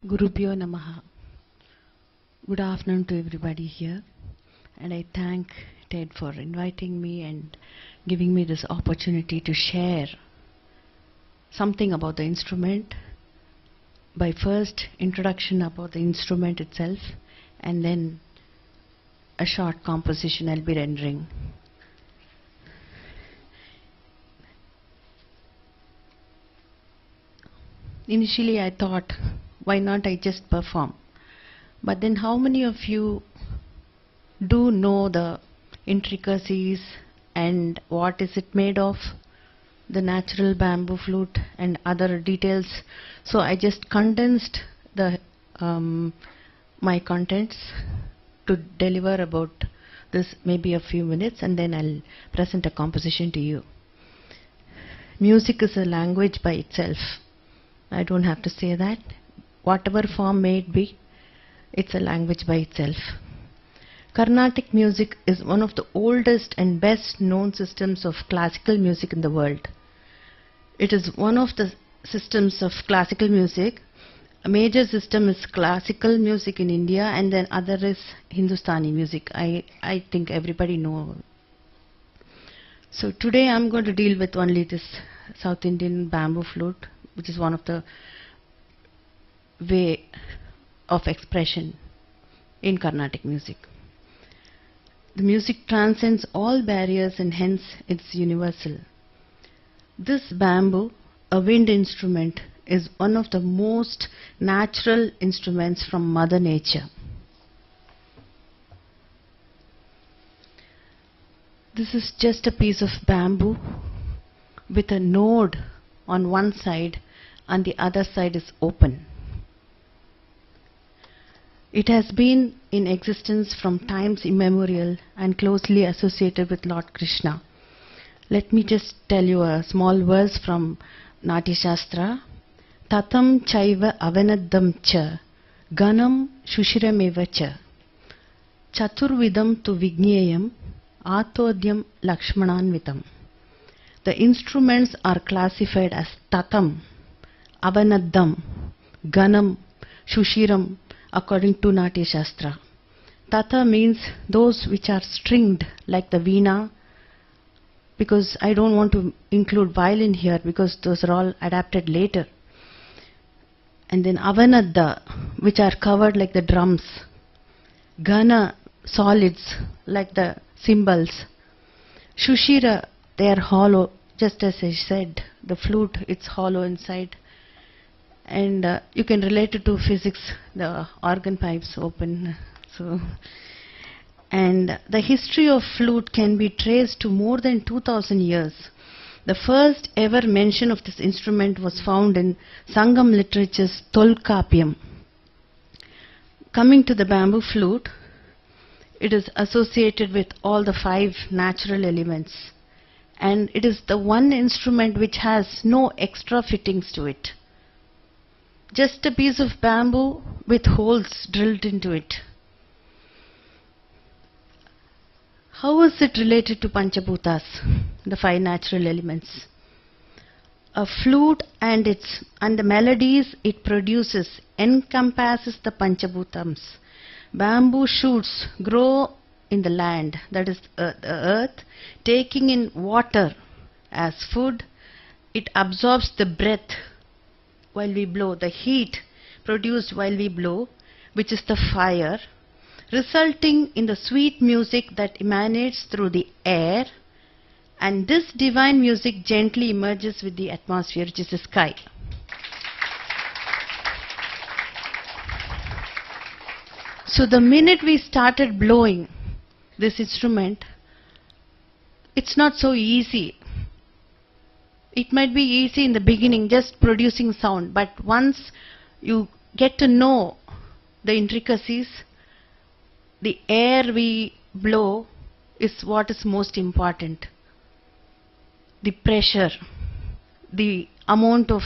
Gurubhyo Namaha. Good afternoon to everybody here, and I thank Ted for inviting me and giving me this opportunity to share something about the instrument. By first introduction about the instrument itself, and then a short composition I'll be rendering. Initially I thought, why not I just perform? But then how many of you do know the intricacies and what is it made of, the natural bamboo flute and other details? So I just condensed the my contents to deliver about this maybe a few minutes, and then I'll present a composition to you. Music is a language by itself. I don't have to say that. Whatever form may it be, it's a language by itself. Carnatic music is one of the oldest and best known systems of classical music in the world. It is one of the systems of classical music. A major system is classical music in India, and then other is Hindustani music. I think everybody knows. So today I'm going to deal with only this South Indian bamboo flute, which is one of the way of expression in Carnatic music. The music transcends all barriers and hence it's universal. This bamboo, a wind instrument, is one of the most natural instruments from Mother Nature. This is just a piece of bamboo with a node on one side and the other side is open. It has been in existence from times immemorial and closely associated with Lord Krishna. Let me just tell you a small verse from Natya Shastra. Tatam chaiva avanadam cha ganam shushirameva cha chaturvidam tu vigneyam atodyam lakshmananvitam. The instruments are classified as tatam, avanadam, ganam, shushiram according to Natya Shastra. Tata means those which are stringed like the veena, because I don't want to include violin here because those are all adapted later. And then avanadda, which are covered like the drums. Gana, solids like the cymbals. Shushira, they are hollow, just as I said, the flute, it's hollow inside. And you can relate it to physics, the organ pipes open. And the history of flute can be traced to more than 2000 years. The first ever mention of this instrument was found in Sangam literature's Tolkappiyam. Coming to the bamboo flute, it is associated with all the 5 natural elements. And it is the one instrument which has no extra fittings to it. Just a piece of bamboo with holes drilled into it. How is it related to Panchabhutas, the 5 natural elements? A flute and the melodies it produces encompasses the Panchabhutams. Bamboo shoots grow in the land, that is the earth, taking in water as food. It absorbs the breath while we blow, the heat produced while we blow, which is the fire, resulting in the sweet music that emanates through the air, and this divine music gently emerges with the atmosphere, which is the sky. So the minute we started blowing this instrument, it's not so easy. It might be easy in the beginning, just producing sound, but once you get to know the intricacies, the air we blow is what is most important. The pressure, the amount of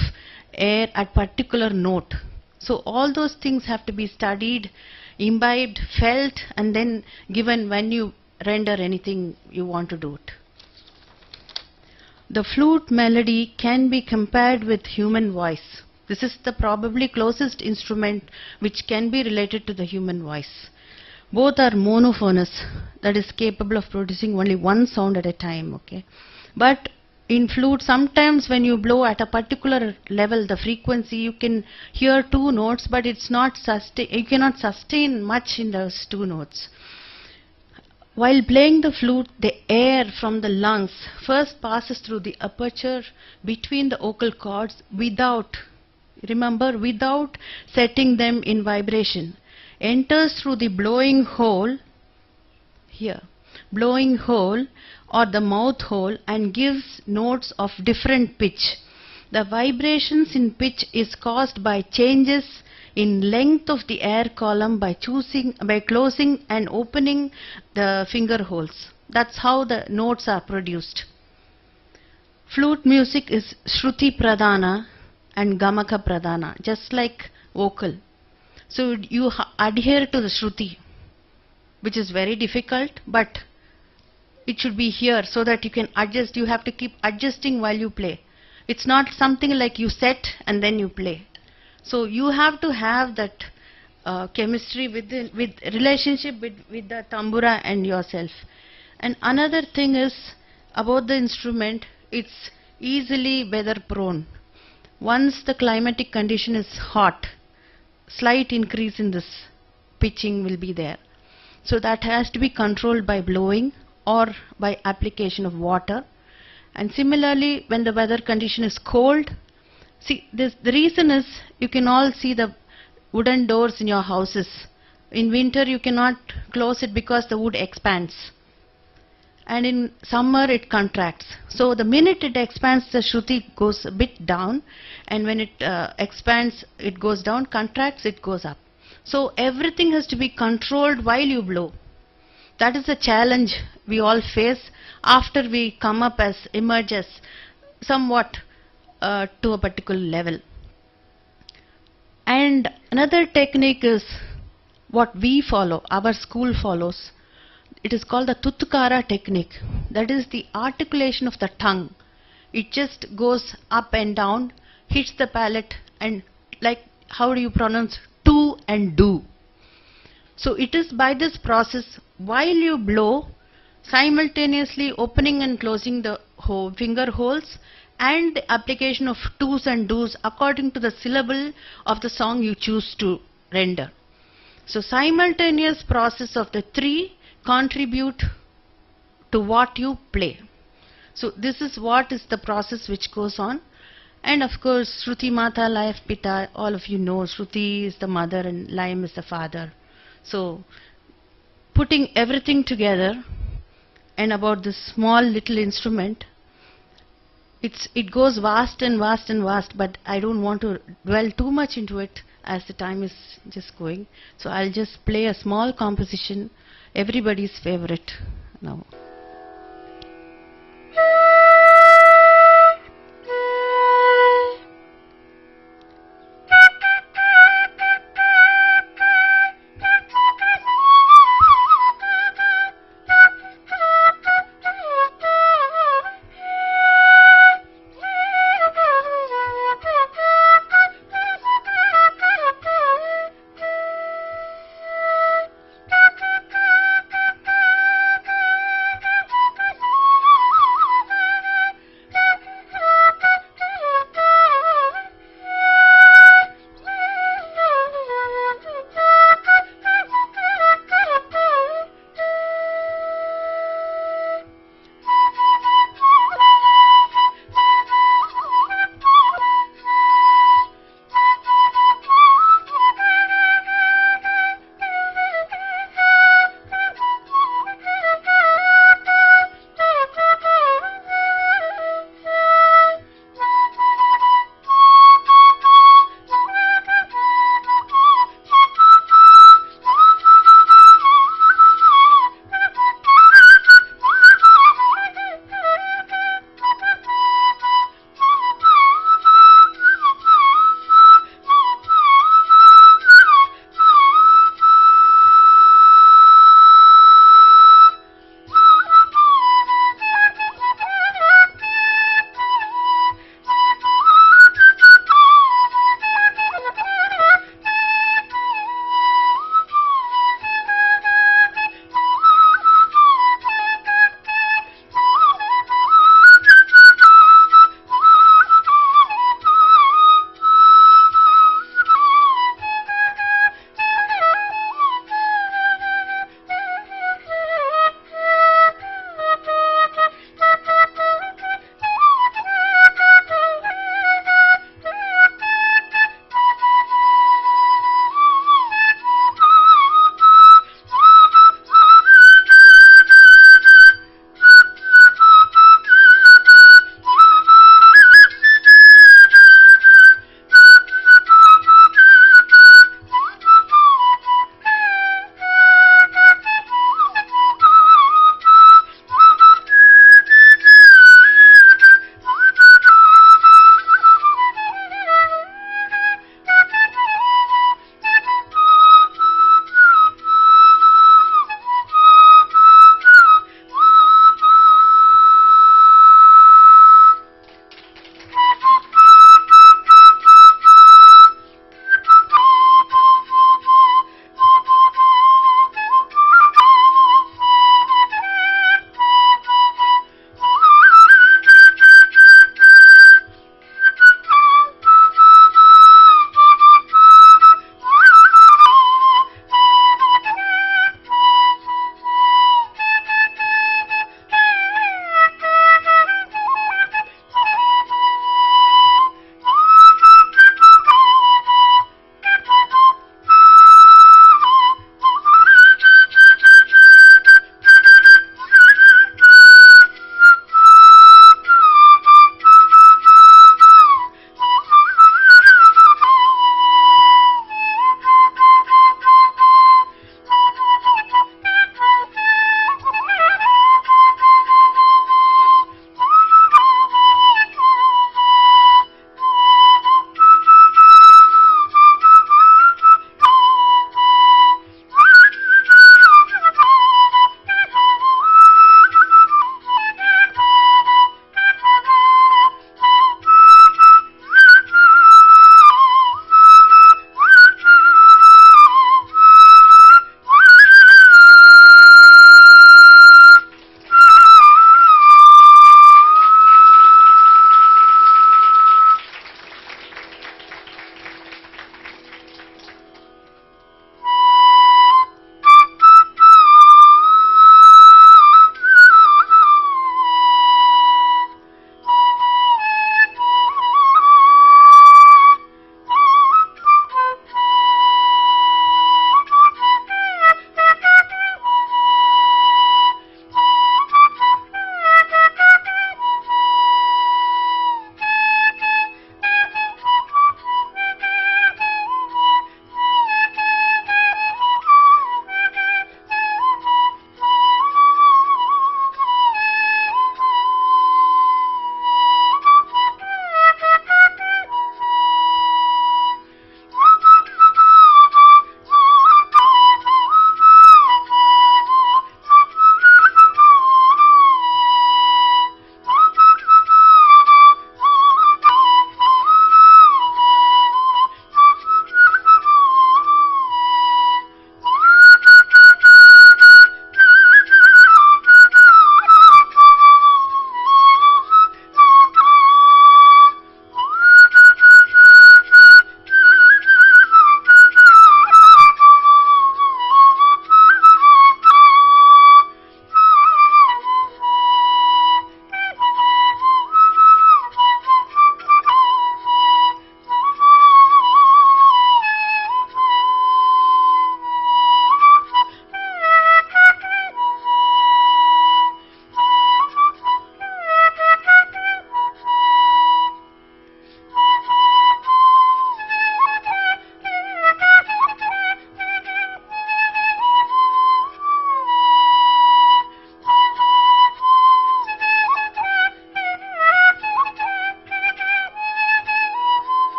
air at particular note. So all those things have to be studied, imbibed, felt, and then given when you render anything you want to do it. The flute melody can be compared with human voice. This is the probably closest instrument which can be related to the human voice. Both are monophonous, that is capable of producing only one sound at a time, okay? But in flute, sometimes when you blow at a particular level, the frequency, you can hear two notes, but it's not you cannot sustain much in those two notes. While playing the flute, the air from the lungs first passes through the aperture between the vocal cords without setting them in vibration, enters through the blowing hole or the mouth hole and gives notes of different pitch. The vibrations in pitch is caused by changes in length of the air column by closing and opening the finger holes. That's how the notes are produced. Flute music is Shruti Pradhana and Gamaka Pradhana, just like vocal. So you adhere to the Shruti, which is very difficult, but it should be here so that you can adjust. You have to keep adjusting while you play. It's not something like you set and then you play. So you have to have that chemistry with relationship with the tambura and yourself. And another thing is about the instrument, it's easily weather prone. Once the climatic condition is hot, slight increase in this pitching will be there. So that has to be controlled by blowing or by application of water. And similarly, when the weather condition is cold, see, the reason is you can all see the wooden doors in your houses. In winter, you cannot close it because the wood expands. And in summer, it contracts. So the minute it expands, the Shruti goes a bit down. And when it expands, it goes down, contracts, it goes up. So everything has to be controlled while you blow. That is the challenge we all face after we emerge as somewhat to a particular level. And another technique is what we follow, our school follows. It is called the Tutukara technique. That is the articulation of the tongue. It just goes up and down, hits the palate, and like, how do you pronounce to and do? So it is by this process, while you blow, simultaneously opening and closing the finger holes and the application of tos and dos according to the syllable of the song you choose to render. So simultaneous process of the three contribute to what you play. So this is what is the process which goes on. And of course, Shruti Mata, Life Pita, all of you know Shruti is the mother and Laim is the father. So putting everything together, and about this small little instrument, it goes vast and vast and vast, but I don't want to dwell too much into it as the time is just going. So I'll just play a small composition, everybody's favorite now.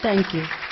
Thank you.